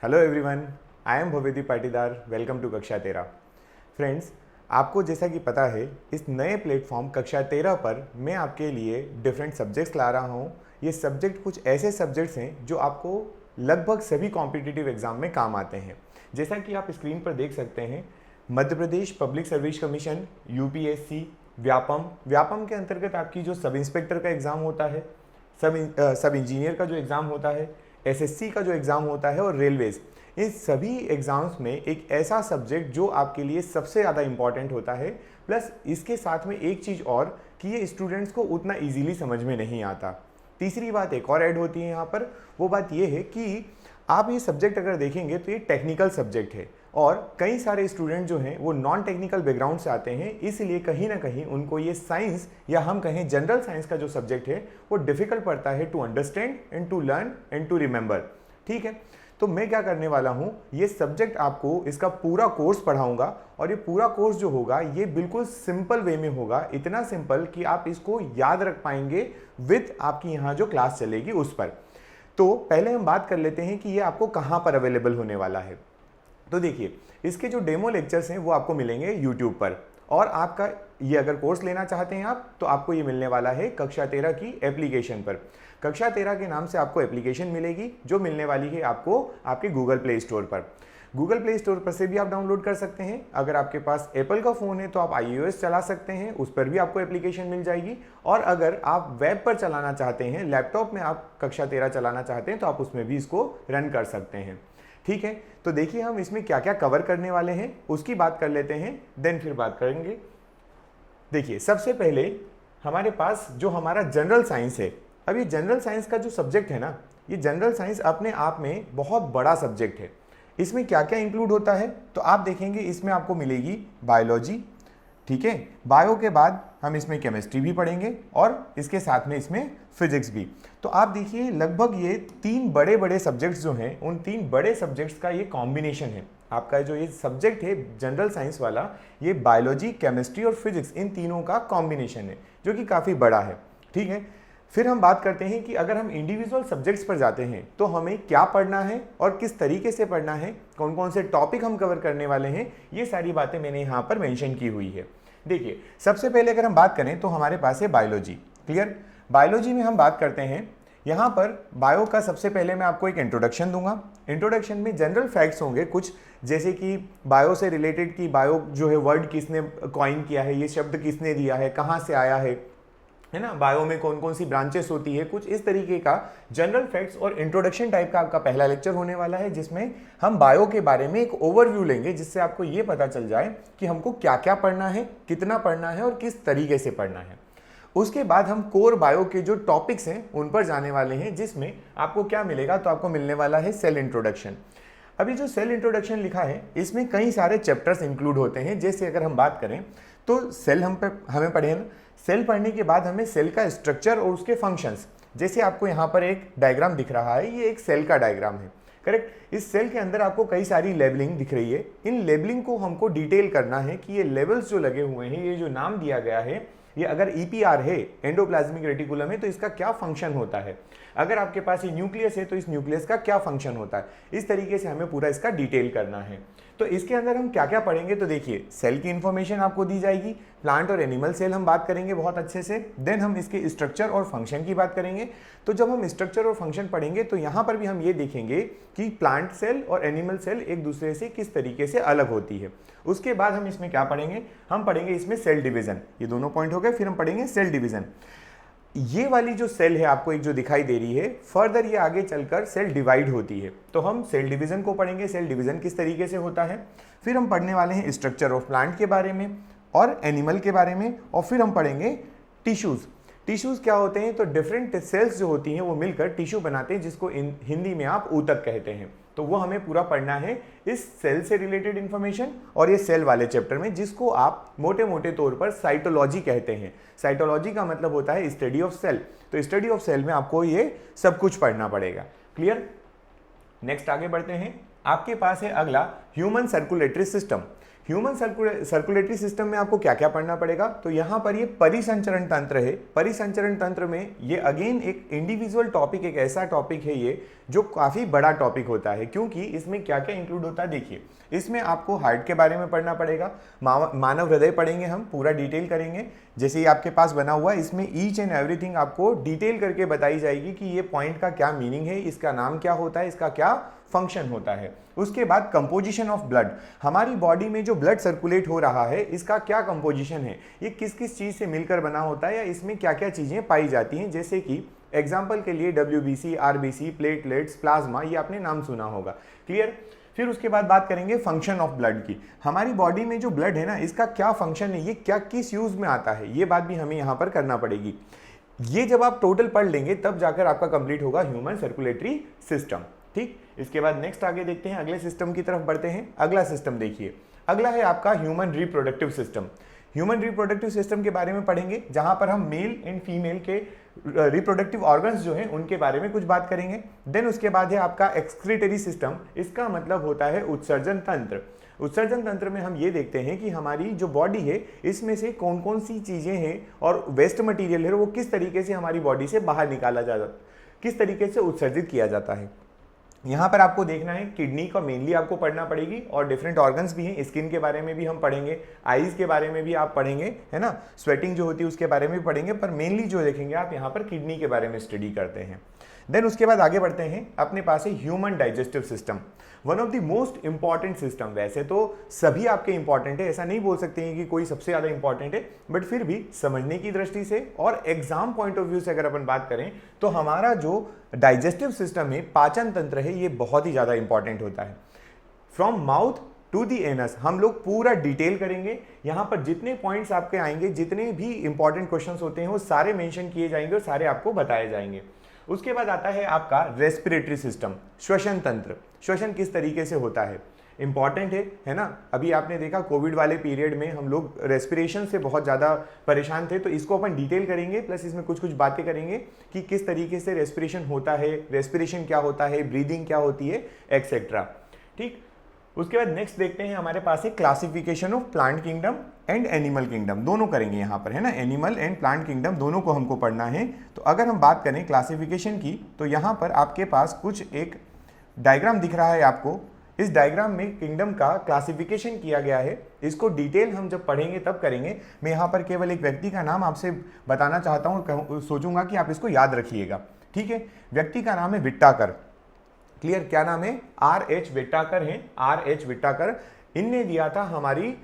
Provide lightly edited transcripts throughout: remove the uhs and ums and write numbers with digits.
Hello everyone, I am Bhavedeep Patidar. Welcome to कक्षा 13। Friends, आपको जैसा कि पता है, इस नए प्लेटफॉर्म कक्षा 13 पर मैं आपके लिए डिफरेंट सब्जेक्ट्स ला रहा हूँ। ये सब्जेक्ट कुछ ऐसे सब्जेक्ट्स हैं जो आपको लगभग सभी कॉम्पिटिटिव एग्जाम में काम आते हैं। जैसा कि आप स्क्रीन पर देख सकते हैं, Madhya Pradesh public service commission, UPSC, Vyapam के अंतर्गत आपकी जो सब इंस्पेक्टर का एग्ज़ाम होता है, सब इंजीनियर का जो एग्ज़ाम होता है, एसएससी का जो एग्ज़ाम होता है और रेलवेज़, इन सभी एग्ज़ाम्स में एक ऐसा सब्जेक्ट जो आपके लिए सबसे ज़्यादा इम्पॉर्टेंट होता है। प्लस इसके साथ में एक चीज़ और कि ये स्टूडेंट्स को उतना इजीली समझ में नहीं आता। तीसरी बात एक और ऐड होती है यहाँ पर, वो बात ये है कि आप ये सब्जेक्ट अगर देखेंगे तो ये टेक्निकल सब्जेक्ट है और कई सारे स्टूडेंट जो हैं वो नॉन टेक्निकल बैकग्राउंड से आते हैं, इसलिए कहीं ना कहीं उनको ये साइंस या हम कहें जनरल साइंस का जो सब्जेक्ट है वो डिफ़िकल्ट पड़ता है to understand and to learn and to remember. ठीक है, तो मैं क्या करने वाला हूँ, ये सब्जेक्ट आपको इसका पूरा कोर्स पढ़ाऊँगा और ये पूरा कोर्स जो होगा ये बिल्कुल सिंपल वे में होगा, इतना सिंपल कि आप इसको याद रख पाएंगे विद आपकी यहाँ जो क्लास चलेगी उस पर। तो पहले हम बात कर लेते हैं कि ये आपको कहाँ पर अवेलेबल होने वाला है। तो देखिए, इसके जो डेमो लेक्चर्स हैं वो आपको मिलेंगे यूट्यूब पर, और आपका ये अगर कोर्स लेना चाहते हैं आप तो आपको ये मिलने वाला है कक्षा 13 की एप्लीकेशन पर। कक्षा 13 के नाम से आपको एप्लीकेशन मिलेगी जो मिलने वाली है आपको आपके गूगल प्ले स्टोर पर। गूगल प्ले स्टोर पर से भी आप डाउनलोड कर सकते हैं। अगर आपके पास एप्पल का फ़ोन है तो आप iOS चला सकते हैं, उस पर भी आपको एप्लीकेशन मिल जाएगी। और अगर आप वेब पर चलाना चाहते हैं, लैपटॉप में आप कक्षा 13 चलाना चाहते हैं तो आप उसमें भी इसको रन कर सकते हैं। ठीक है, तो देखिए हम इसमें क्या क्या कवर करने वाले हैं उसकी बात कर लेते हैं, देन फिर बात करेंगे। देखिए, सबसे पहले हमारे पास जो हमारा जनरल साइंस है, अब ये जनरल साइंस का जो सब्जेक्ट है ना, ये जनरल साइंस अपने आप में बहुत बड़ा सब्जेक्ट है। इसमें क्या क्या इंक्लूड होता है तो आप देखेंगे, इसमें आपको मिलेगी बायोलॉजी। ठीक है, बायो के बाद हम इसमें केमिस्ट्री भी पढ़ेंगे और इसके साथ में इसमें फिजिक्स भी। तो आप देखिए, लगभग ये तीन बड़े बड़े सब्जेक्ट्स जो हैं, उन तीन बड़े सब्जेक्ट्स का ये कॉम्बिनेशन है। आपका जो ये सब्जेक्ट है जनरल साइंस वाला, ये बायोलॉजी, केमिस्ट्री और फिजिक्स, इन तीनों का कॉम्बिनेशन है जो कि काफ़ी बड़ा है। ठीक है, फिर हम बात करते हैं कि अगर हम इंडिविजुअल सब्जेक्ट्स पर जाते हैं तो हमें क्या पढ़ना है और किस तरीके से पढ़ना है, कौन कौन से टॉपिक हम कवर करने वाले हैं, ये सारी बातें मैंने यहाँ पर मेंशन की हुई है। देखिए, सबसे पहले अगर हम बात करें तो हमारे पास है बायोलॉजी। क्लियर, बायोलॉजी में हम बात करते हैं, यहाँ पर बायो का सबसे पहले मैं आपको एक इंट्रोडक्शन दूंगा। इंट्रोडक्शन में जनरल फैक्ट्स होंगे कुछ, जैसे कि बायो से रिलेटेड कि बायो जो है वर्ड किसने कॉइन किया है, ये शब्द किसने दिया है, कहाँ से आया है ना, बायो में कौन कौन सी ब्रांचेस होती है, कुछ इस तरीके का जनरल फैक्ट्स और इंट्रोडक्शन टाइप का आपका पहला लेक्चर होने वाला है, जिसमें हम बायो के बारे में एक ओवरव्यू लेंगे, जिससे आपको ये पता चल जाए कि हमको क्या क्या पढ़ना है, कितना पढ़ना है और किस तरीके से पढ़ना है। उसके बाद हम कोर बायो के जो टॉपिक्स हैं उन पर जाने वाले हैं, जिसमें आपको क्या मिलेगा, तो आपको मिलने वाला है सेल इंट्रोडक्शन। अभी जो सेल इंट्रोडक्शन लिखा है इसमें कई सारे चैप्टर्स इंक्लूड होते हैं। जैसे अगर हम बात करें तो सेल हमें पढ़े ना, सेल पढ़ने के बाद हमें सेल का स्ट्रक्चर और उसके फंक्शंस, जैसे आपको यहाँ पर एक डायग्राम दिख रहा है, ये एक सेल का डायग्राम है। करेक्ट, इस सेल के अंदर आपको कई सारी लेबलिंग दिख रही है। इन लेबलिंग को हमको डिटेल करना है कि ये लेवल्स जो लगे हुए हैं, ये जो नाम दिया गया है, ये अगर EPR है, एंडोप्लाज्मिक रेटिकुलम है, तो इसका क्या फंक्शन होता है। अगर आपके पास ये न्यूक्लियस है तो इस न्यूक्लियस का क्या फंक्शन होता है। इस तरीके से हमें पूरा इसका डिटेल करना है। तो इसके अंदर हम क्या क्या पढ़ेंगे, तो देखिए, सेल की इंफॉर्मेशन आपको दी जाएगी, प्लांट और एनिमल सेल हम बात करेंगे बहुत अच्छे से। देन हम इसके स्ट्रक्चर और फंक्शन की बात करेंगे। तो जब हम स्ट्रक्चर और फंक्शन पढ़ेंगे तो यहाँ पर भी हम ये देखेंगे कि प्लांट सेल और एनिमल सेल एक दूसरे से किस तरीके से अलग होती है। उसके बाद हम इसमें क्या पढ़ेंगे, हम पढ़ेंगे इसमें सेल डिवीजन। ये दोनों पॉइंट हो गए, फिर हम पढ़ेंगे सेल डिवीजन। ये वाली जो सेल है आपको एक जो दिखाई दे रही है, फर्दर ये आगे चलकर सेल डिवाइड होती है। तो हम सेल डिवीजन को पढ़ेंगे, सेल डिवीजन किस तरीके से होता है। फिर हम पढ़ने वाले हैं स्ट्रक्चर ऑफ प्लांट के बारे में और एनिमल के बारे में, और फिर हम पढ़ेंगे टिश्यूज। टिश्यूज क्या होते हैं, तो डिफरेंट सेल्स जो होती हैं वो मिलकर टिश्यू बनाते हैं, जिसको हिंदी में आप ऊतक कहते हैं। तो वो हमें पूरा पढ़ना है, इस सेल से रिलेटेड इंफॉर्मेशन और ये सेल वाले चैप्टर में, जिसको आप मोटे मोटे तौर पर साइटोलॉजी कहते हैं। साइटोलॉजी का मतलब होता है स्टडी ऑफ सेल। तो स्टडी ऑफ सेल में आपको ये सब कुछ पढ़ना पड़ेगा। क्लियर, नेक्स्ट आगे बढ़ते हैं। आपके पास है अगला human circulatory system. Human circulatory system में आपको क्या क्या पढ़ना पड़ेगा, तो यहाँ पर ये परिसंचरण तंत्र है। परिसंचरण तंत्र में ये अगेन एक इंडिविजुअल टॉपिक, एक ऐसा टॉपिक है ये जो काफ़ी बड़ा टॉपिक होता है, क्योंकि इसमें क्या क्या इंक्लूड होता है देखिए। इसमें आपको हार्ट के बारे में पढ़ना पड़ेगा, मानव हृदय पढ़ेंगे, हम पूरा डिटेल करेंगे जैसे ही आपके पास बना हुआ है। इसमें ईच एंड एवरीथिंग आपको डिटेल करके बताई जाएगी कि ये पॉइंट का क्या मीनिंग है, इसका नाम क्या होता है, इसका क्या फंक्शन होता है। उसके बाद कंपोजिशन ऑफ ब्लड, हमारी बॉडी में जो ब्लड सर्कुलेट हो रहा है इसका क्या कंपोजिशन है, ये किस किस चीज़ से मिलकर बना होता है या इसमें क्या क्या चीज़ें पाई जाती हैं। जैसे कि एग्जाम्पल के लिए WBC, RBC, प्लेटलेट्स, प्लाज्मा, ये आपने नाम सुना होगा। क्लियर। फिर उसके बाद बात करेंगे फंक्शन ऑफ ब्लड की, हमारी बॉडी में जो ब्लड है ना इसका क्या फंक्शन है, ये क्या किस यूज में आता है, ये बात भी हमें यहाँ पर करना पड़ेगी। ये जब आप टोटल पढ़ लेंगे तब जाकर आपका कंप्लीट होगा ह्यूमन सर्कुलेटरी सिस्टम। ठीक, इसके बाद नेक्स्ट आगे देखते हैं, अगले सिस्टम की तरफ बढ़ते हैं। अगला सिस्टम देखिए, अगला है आपका human reproductive system. Human reproductive system के बारे में पढ़ेंगे, जहां पर हम मेल एंड फीमेल के रिप्रोडक्टिव ऑर्गन्स जो हैं उनके बारे में कुछ बात करेंगे। देन उसके बाद है आपका एक्सक्रीटरी सिस्टम, इसका मतलब होता है उत्सर्जन तंत्र। उत्सर्जन तंत्र में हम ये देखते हैं कि हमारी जो बॉडी है इसमें से कौन कौन सी चीज़ें हैं और वेस्ट मटेरियल है वो किस तरीके से हमारी बॉडी से बाहर निकाला जाता है, किस तरीके से उत्सर्जित किया जाता है। यहाँ पर आपको देखना है किडनी का मेनली आपको पढ़ना पड़ेगी, और डिफरेंट ऑर्गन्स भी हैं, स्किन के बारे में भी हम पढ़ेंगे, आईज के बारे में भी आप पढ़ेंगे, है ना, स्वेटिंग जो होती है उसके बारे में भी पढ़ेंगे, पर मेनली जो देखेंगे आप यहाँ पर किडनी के बारे में स्टडी करते हैं। देन उसके बाद आगे बढ़ते हैं, अपने पास है human digestive system, one of the most important system. वैसे तो सभी आपके इंपॉर्टेंट है, ऐसा नहीं बोल सकते हैं कि कोई सबसे ज़्यादा इंपॉर्टेंट है, बट फिर भी समझने की दृष्टि से और एग्जाम पॉइंट ऑफ व्यू से अगर अपन बात करें तो हमारा जो डाइजेस्टिव सिस्टम है, पाचन तंत्र है, ये बहुत ही ज़्यादा इंपॉर्टेंट होता है। From mouth to the anus हम लोग पूरा डिटेल करेंगे। यहाँ पर जितने पॉइंट्स आपके आएंगे, जितने भी इंपॉर्टेंट क्वेश्चंस होते हैं वो सारे मेंशन किए जाएंगे और सारे आपको बताए जाएंगे। उसके बाद आता है आपका रेस्पिरेटरी सिस्टम, श्वसन तंत्र। श्वसन किस तरीके से होता है, इंपॉर्टेंट है ना। अभी आपने देखा कोविड वाले पीरियड में हम लोग रेस्पिरेशन से बहुत ज़्यादा परेशान थे, तो इसको अपन डिटेल करेंगे, प्लस इसमें कुछ कुछ बातें करेंगे कि किस तरीके से रेस्पिरेशन होता है, रेस्पिरेशन क्या होता है, ब्रीदिंग क्या होती है, एक्सेट्रा। ठीक, उसके बाद नेक्स्ट देखते हैं, हमारे पास है classification of plant kingdom and animal kingdom, दोनों करेंगे यहाँ पर, है ना, एनिमल एंड प्लांट किंगडम दोनों को हमको पढ़ना है। तो अगर हम बात करें क्लासिफिकेशन की, तो यहाँ पर आपके पास कुछ एक डायग्राम दिख रहा है आपको। इस डायग्राम में किंगडम का क्लासिफिकेशन किया गया है, इसको डिटेल हम जब पढ़ेंगे तब करेंगे। मैं यहाँ पर केवल एक व्यक्ति का नाम आपसे बताना चाहता हूँ, सोचूंगा कि आप इसको याद रखिएगा। ठीक है, व्यक्ति का नाम है विट्टाकर। क्लियर, क्या नाम है, R.H. विट्टाकर है, R.H. विट्टाकर। इनने दिया था हमारी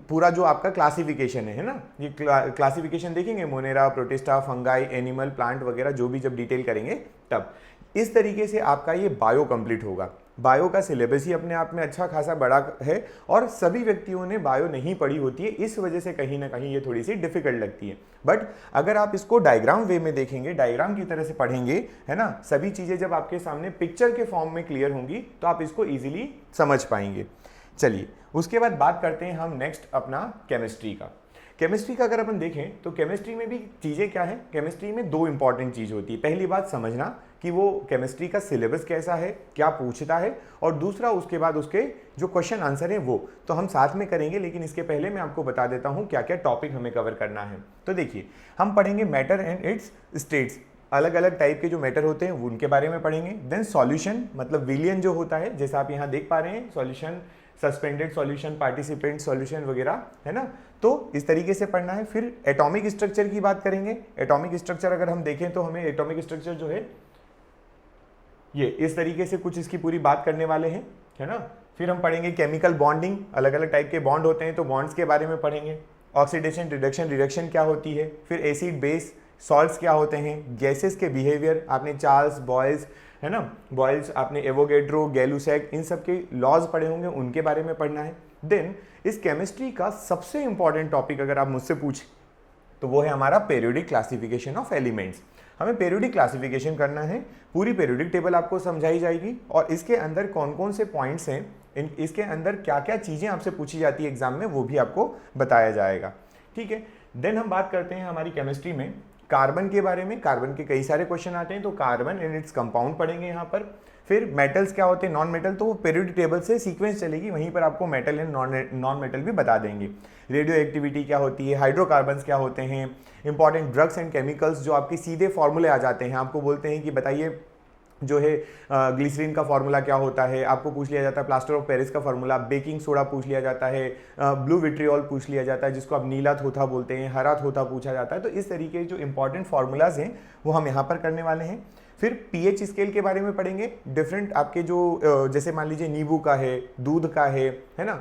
पूरा जो आपका क्लासिफिकेशन है ना, ये क्लासिफिकेशन देखेंगे, Monera, protista, fungi, animal, plant वगैरह जो भी जब डिटेल करेंगे तब। इस तरीके से आपका ये बायो कंप्लीट होगा। बायो का सिलेबस ही अपने आप में अच्छा खासा बड़ा है और सभी व्यक्तियों ने बायो नहीं पढ़ी होती है, इस वजह से कहीं ना कहीं ये थोड़ी सी डिफिकल्ट लगती है। बट अगर आप इसको डायग्राम वे में देखेंगे, डायग्राम की तरह से पढ़ेंगे, है ना, सभी चीज़ें जब आपके सामने पिक्चर के फॉर्म में क्लियर होंगी तो आप इसको ईजिली समझ पाएंगे। चलिए, उसके बाद बात करते हैं हम नेक्स्ट अपना केमिस्ट्री का। केमिस्ट्री का अगर अपन देखें तो केमिस्ट्री में भी चीज़ें क्या है, केमिस्ट्री में दो इंपॉर्टेंट चीज़ होती है। पहली बात समझना कि वो केमिस्ट्री का सिलेबस कैसा है, क्या पूछता है, और दूसरा उसके बाद उसके जो क्वेश्चन आंसर है वो तो हम साथ में करेंगे, लेकिन इसके पहले मैं आपको बता देता हूँ क्या क्या टॉपिक हमें कवर करना है। तो देखिए, हम पढ़ेंगे मैटर एंड इट्स स्टेट्स, अलग अलग टाइप के जो मैटर होते हैं उनके बारे में पढ़ेंगे। देन सॉल्यूशन मतलब विलियन जो होता है, जैसा आप यहाँ देख पा रहे हैं, solution, suspended solution, participant solution वगैरह, है ना, तो इस तरीके से पढ़ना है। फिर एटॉमिक स्ट्रक्चर की बात करेंगे। एटॉमिक स्ट्रक्चर अगर हम देखें तो हमें एटॉमिक स्ट्रक्चर जो है ये इस तरीके से कुछ इसकी पूरी बात करने वाले हैं, है ना। फिर हम पढ़ेंगे केमिकल बॉन्डिंग, अलग अलग टाइप के बॉन्ड होते हैं तो बॉन्ड्स के बारे में पढ़ेंगे। ऑक्सीडेशन, रिडक्शन, रिडक्शन क्या होती है, फिर एसिड, बेस, सॉल्ट्स क्या होते हैं, गैसेस के बिहेवियर, आपने चार्ल्स बॉयल्स, है ना, बॉयल्स, आपने एवोगेड्रो, गैलुसैक, इन सब के लॉज पढ़े होंगे, उनके बारे में पढ़ना है। देन इस केमिस्ट्री का सबसे इंपॉर्टेंट टॉपिक अगर आप मुझसे पूछें तो वो है हमारा पीरियोडिक क्लासिफिकेशन ऑफ एलिमेंट्स। हमें पीरियोडिक क्लासिफिकेशन करना है, पूरी पीरियोडिक टेबल आपको समझाई जाएगी और इसके अंदर कौन कौन से पॉइंट्स हैं, इसके अंदर क्या क्या चीज़ें आपसे पूछी जाती है एग्जाम में, वो भी आपको बताया जाएगा। ठीक है, देन हम बात करते हैं हमारी केमिस्ट्री में कार्बन के बारे में, कार्बन के कई सारे क्वेश्चन आते हैं, तो कार्बन एंड इट्स कंपाउंड पढ़ेंगे यहाँ पर। फिर मेटल्स क्या होते हैं, नॉन मेटल, तो वो पीरियोडिक टेबल से सीक्वेंस चलेगी, वहीं पर आपको मेटल एंड नॉन मेटल भी बता देंगे। रेडियो एक्टिविटी क्या होती है, हाइड्रोकार्बन्स क्या होते हैं, इंपॉर्टेंट ड्रग्स एंड केमिकल्स जो आपके सीधे फॉर्मूले आ जाते हैं, आपको बोलते हैं कि बताइए जो है ग्लिसरीन का फार्मूला क्या होता है, आपको पूछ लिया जाता है प्लास्टर ऑफ पेरिस का फार्मूला, बेकिंग सोडा पूछ लिया जाता है, ब्लू विट्रियोल पूछ लिया जाता है जिसको आप नीला थोथा बोलते हैं, हरा थोथा पूछा जाता है। तो इस तरीके के जो इंपॉर्टेंट फार्मूलाज हैं वो हम यहाँ पर करने वाले हैं। फिर पीएच स्केल के बारे में पढ़ेंगे, डिफरेंट आपके जो जैसे मान लीजिए नींबू का है, दूध का है ना,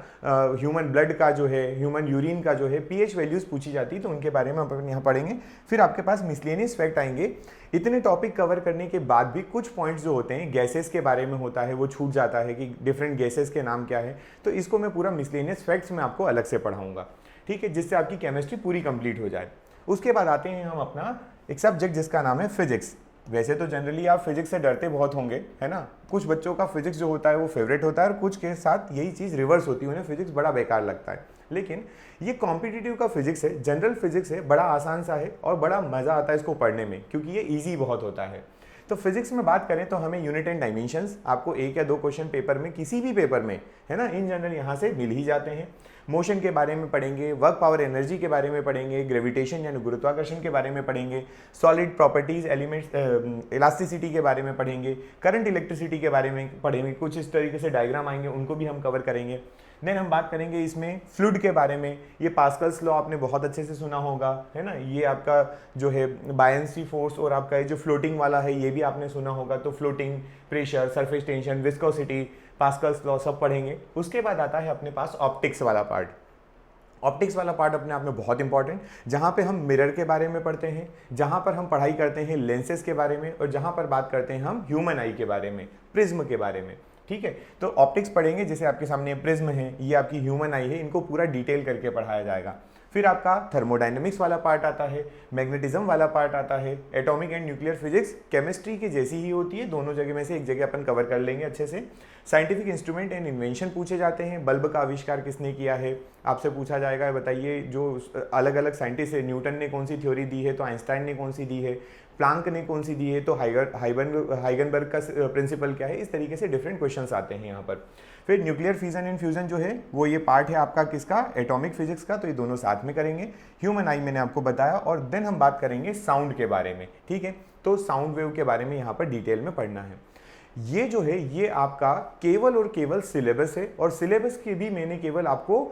ह्यूमन ब्लड का जो है, ह्यूमन यूरिन का जो है पीएच वैल्यूज़ पूछी जाती है, तो उनके बारे में अपन यहाँ पढ़ेंगे। फिर आपके पास मिसलेनियस फैक्ट आएंगे। इतने टॉपिक कवर करने के बाद भी कुछ पॉइंट्स जो होते हैं गैसेस के बारे में होता है, वो छूट जाता है कि डिफरेंट गैसेस के नाम क्या है, तो इसको मैं पूरा मिसलेनियस फैक्ट्स में आपको अलग से पढ़ाऊंगा, ठीक है, जिससे आपकी केमिस्ट्री पूरी कंप्लीट हो जाए। उसके बाद आते हैं हम अपना एक सब्जेक्ट जिसका नाम है फिजिक्स। वैसे तो जनरली आप फिजिक्स से डरते बहुत होंगे, है ना, कुछ बच्चों का फिजिक्स जो होता है वो फेवरेट होता है और कुछ के साथ यही चीज़ रिवर्स होती है, उन्हें फिजिक्स बड़ा बेकार लगता है। लेकिन ये कॉम्पिटिटिव का फिजिक्स है, जनरल फिजिक्स है, बड़ा आसान सा है और बड़ा मज़ा आता है इसको पढ़ने में क्योंकि ये ईजी बहुत होता है। तो फिजिक्स में बात करें तो हमें यूनिट एंड डायमेंशंस आपको 1 या 2 क्वेश्चन पेपर में, किसी भी पेपर में, है ना, इन जनरल यहाँ से मिल ही जाते हैं। मोशन के बारे में पढ़ेंगे, वर्क पावर एनर्जी के बारे में पढ़ेंगे, ग्रेविटेशन यानी गुरुत्वाकर्षण के बारे में पढ़ेंगे, सॉलिड प्रॉपर्टीज, एलिमेंट्स, इलास्टिसिटी के बारे में पढ़ेंगे, करंट इलेक्ट्रिसिटी के बारे में पढ़ेंगे, कुछ इस तरीके से डायग्राम आएंगे, उनको भी हम कवर करेंगे। देन हम बात करेंगे इसमें फ्लूइड के बारे में। ये पास्कल्स लॉ आपने बहुत अच्छे से सुना होगा, है ना, ये आपका जो है बायंसी फोर्स और आपका ये जो फ्लोटिंग वाला है ये भी आपने सुना होगा। तो floating, pressure, surface tension, viscosity, Pascal's law सब पढ़ेंगे। उसके बाद आता है अपने पास ऑप्टिक्स वाला पार्ट। ऑप्टिक्स वाला पार्ट अपने आप में बहुत इंपॉर्टेंट, जहाँ पे हम मिरर के बारे में पढ़ते हैं, जहाँ पर हम पढ़ाई करते हैं लेंसेज के बारे में, और जहाँ पर बात करते हैं हम ह्यूमन आई के बारे में, प्रिज्म के बारे में, ठीक है। तो ऑप्टिक्स पढ़ेंगे, जैसे आपके सामने प्रिज्म है, ये आपकी ह्यूमन आई है, इनको पूरा डिटेल करके पढ़ाया जाएगा। फिर आपका थर्मोडायनेमिक्स वाला पार्ट आता है, मैग्नेटिज्म वाला पार्ट आता है, atomic and nuclear physics chemistry की जैसी ही होती है, दोनों जगह में से एक जगह अपन कवर कर लेंगे अच्छे से। साइंटिफिक इंस्ट्रूमेंट एंड इन्वेंशन पूछे जाते हैं, बल्ब का आविष्कार किसने किया है, आपसे पूछा जाएगा बताइए जो अलग अलग साइंटिस्ट है, न्यूटन ने कौन सी थ्योरी दी है, तो आइंस्टाइन ने कौन सी दी है, प्लांक ने कौन सी दी है, तो हाइगनबर्ग का प्रिंसिपल क्या है। इस तरीके से डिफरेंट क्वेश्चंस आते हैं यहाँ पर। फिर न्यूक्लियर फिजन एंड फ्यूजन जो है वो ये पार्ट है आपका किसका, एटॉमिक फिजिक्स का, तो ये दोनों साथ में करेंगे। ह्यूमन आई मैंने आपको बताया, और देन हम बात करेंगे साउंड के बारे में, ठीक है। तो साउंड वेव के बारे में यहाँ पर डिटेल में पढ़ना है। ये जो है ये आपका केवल और केवल सिलेबस है, और सिलेबस के भी मैंने केवल आपको